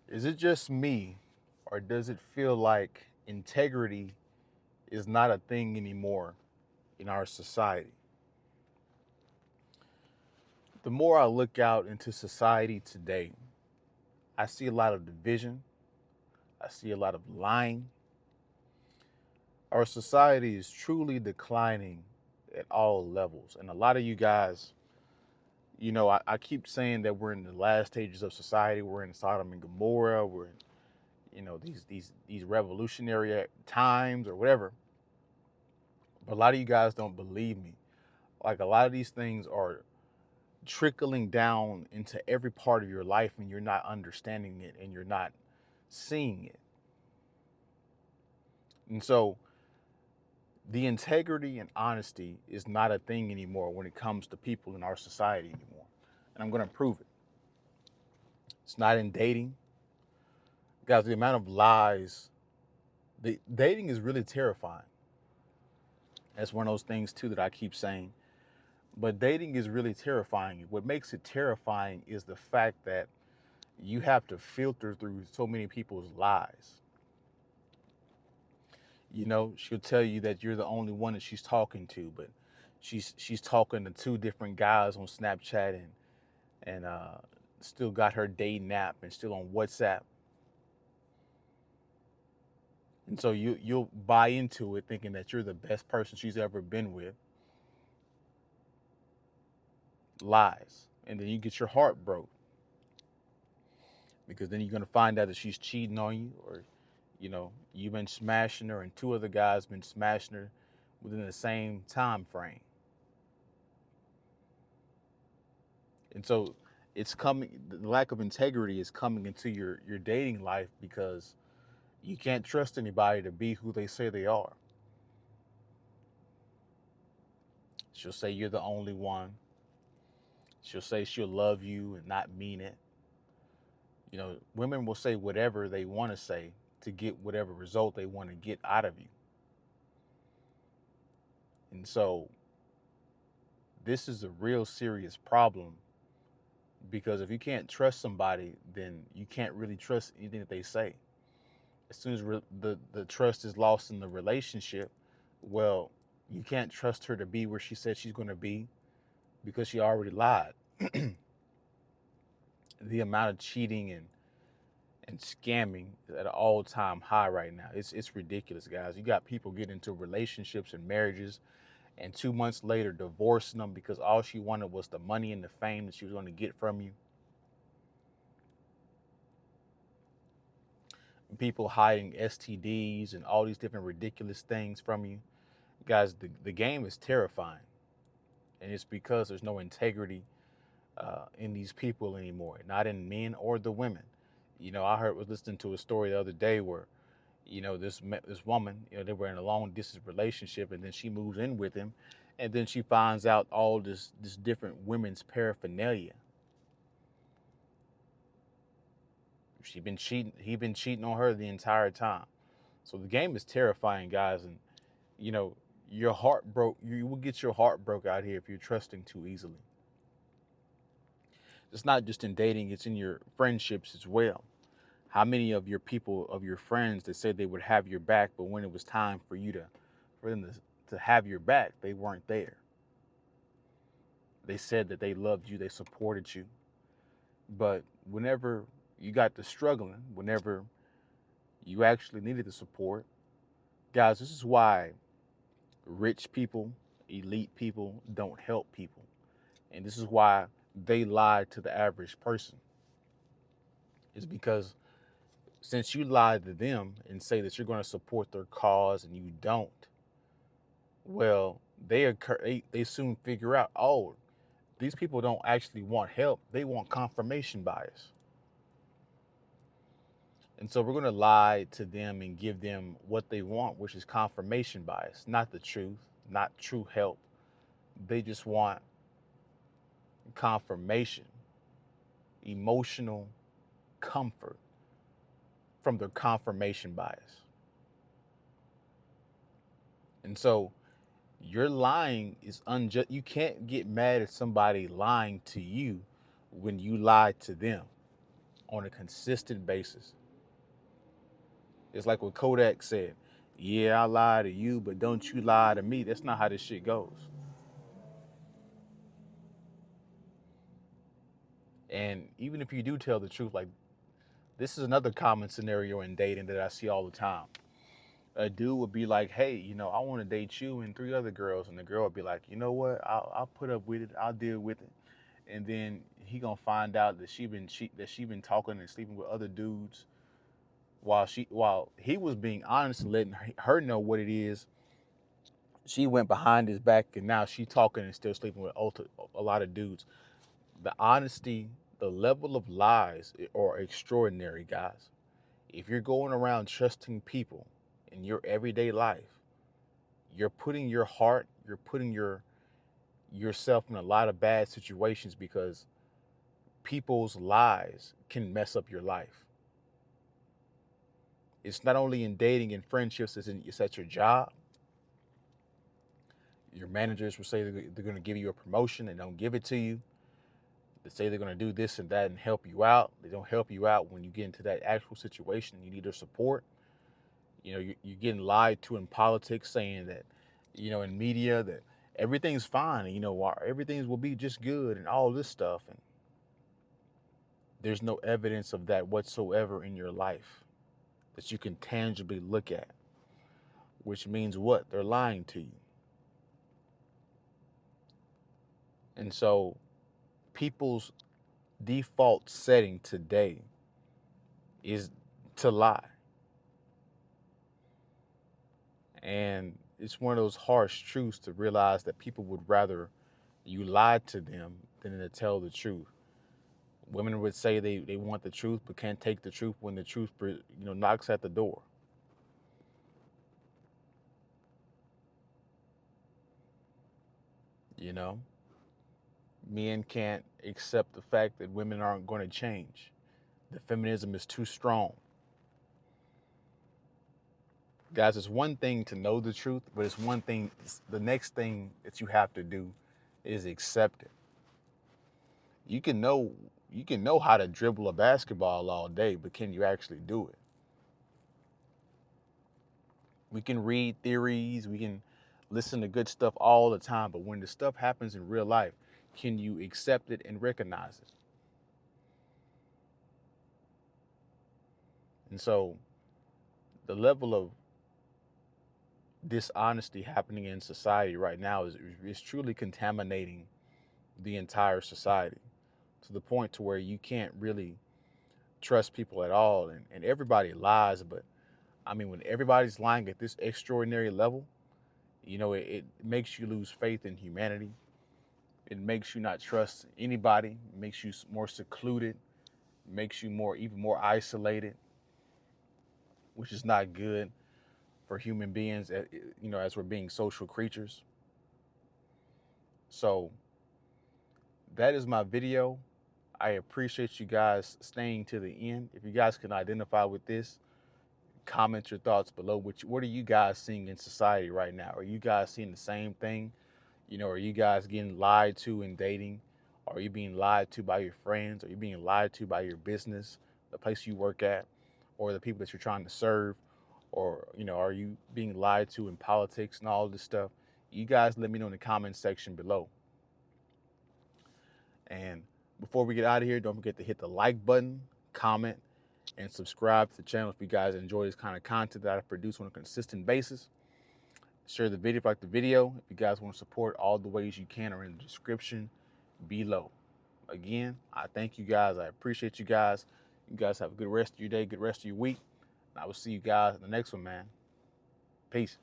Is it just me, or does it feel like integrity is not a thing anymore in our society? The more I look out into society today, I see a lot of division, I see a lot of lying. Our society is truly declining at all levels. And a lot of you guys, I keep saying that we're in the last stages of society. We're in Sodom and Gomorrah. We're in, these revolutionary times or whatever. But a lot of you guys don't believe me. Like a lot of these things are trickling down into every part of your life and you're not understanding it and you're not seeing it. And so the integrity and honesty is not a thing anymore when it comes to people in our society anymore. And I'm going to prove it. It's not in dating. Guys, the amount of lies, the dating is really terrifying. That's one of those things too that I keep saying. But dating is really terrifying. What makes it terrifying is the fact that you have to filter through so many people's lies. She'll tell you that you're the only one that she's talking to, but she's talking to two different guys on Snapchat and still got her dating app and still on WhatsApp. And so you'll buy into it thinking that you're the best person she's ever been with. Lies. And then you get your heart broke. Because then you're gonna find out that she's cheating on you, or you've been smashing her and two other guys been smashing her within the same time frame. And so it's coming, the lack of integrity is coming into your dating life because you can't trust anybody to be who they say they are. She'll say you're the only one. She'll say she'll love you and not mean it. Women will say whatever they want to say to get whatever result they want to get out of you. And so this is a real serious problem because if you can't trust somebody, then you can't really trust anything that they say. As soon as the trust is lost in the relationship, well, you can't trust her to be where she said she's going to be because she already lied. The amount of cheating and scamming is at an all-time high right now. It's ridiculous, guys. You got people getting into relationships and marriages and 2 months later divorcing them because all she wanted was the money and the fame that she was going to get from you. People hiding STDs and all these different ridiculous things from you. Guys, the game is terrifying. And it's because there's no integrity in these people anymore, not in men or the women. Was listening to a story the other day where, this woman, they were in a long distance relationship, and then she moves in with him, and then she finds out all this different women's paraphernalia. She been cheating. He been cheating on her the entire time. So the game is terrifying, guys, and you know your heart broke. You will get your heart broke out here if you're trusting too easily. It's not just in dating; it's in your friendships as well. How many of your people, of your friends, that said they would have your back, but when it was time for them to have your back, they weren't there. They said that they loved you, they supported you, but whenever you got to struggling, whenever you actually needed the support, guys, this is why rich people, elite people don't help people, and this is why they lie to the average person. Is because since you lie to them and say that you're going to support their cause and you don't, well, they soon figure out, oh, these people don't actually want help. They want confirmation bias. And so we're going to lie to them and give them what they want, which is confirmation bias, not the truth, not true help. They just want confirmation, emotional comfort from their confirmation bias. And so your lying is unjust. You can't get mad at somebody lying to you when you lie to them. on a consistent basis. It's like what Kodak said, yeah, I lie to you, but don't you lie to me. That's not how this shit goes. And even if you do tell the truth, like this is another common scenario in dating that I see all the time. A dude would be like, hey, I want to date you and three other girls. And the girl would be like, you know what? I'll put up with it. I'll deal with it. And then he gonna find out that she been talking and sleeping with other dudes while he was being honest and letting her know what it is. She went behind his back and now she talking and still sleeping with a lot of dudes. The honesty, the level of lies are extraordinary, guys. If you're going around trusting people in your everyday life, you're putting your heart, you're putting yourself in a lot of bad situations because people's lies can mess up your life. It's not only in dating and friendships, it's at your job. Your managers will say they're going to give you a promotion and don't give it to you. They say they're going to do this and that and help you out. They don't help you out when you get into that actual situation. You need their support. You're getting lied to in politics, saying that, in media that everything's fine. And, everything will be just good and all this stuff. And there's no evidence of that whatsoever in your life that you can tangibly look at, which means what? They're lying to you. And so people's default setting today is to lie. And it's one of those harsh truths to realize that people would rather you lie to them than to tell the truth. Women would say they want the truth but can't take the truth when the truth knocks at the door. Men can't accept the fact that women aren't going to change. The feminism is too strong. Guys, it's one thing to know the truth, but it's one thing, the next thing that you have to do is accept it. You can know how to dribble a basketball all day, but can you actually do it? We can read theories, we can listen to good stuff all the time, but when the stuff happens in real life, can you accept it and recognize it? And so the level of dishonesty happening in society right now is truly contaminating the entire society to the point to where you can't really trust people at all. And everybody lies, but I mean, when everybody's lying at this extraordinary level, it makes you lose faith in humanity. It makes you not trust anybody. It makes you more secluded. It makes you even more isolated, which is not good for human beings, as we're being social creatures. So that is my video. I appreciate you guys staying to the end. If you guys can identify with this, comment your thoughts below. What are you guys seeing in society right now? Are you guys seeing the same thing? Are you guys getting lied to in dating? Are you being lied to by your friends? Are you being lied to by your business, the place you work at, or the people that you're trying to serve? Or, are you being lied to in politics and all this stuff? You guys let me know in the comment section below. And before we get out of here, don't forget to hit the like button, comment, and subscribe to the channel if you guys enjoy this kind of content that I produce on a consistent basis. Share the video if you like the video. If you guys want to support, all the ways you can are in the description below. Again, I thank you guys. I appreciate you guys. You guys have a good rest of your day, good rest of your week. And I will see you guys in the next one, man. Peace.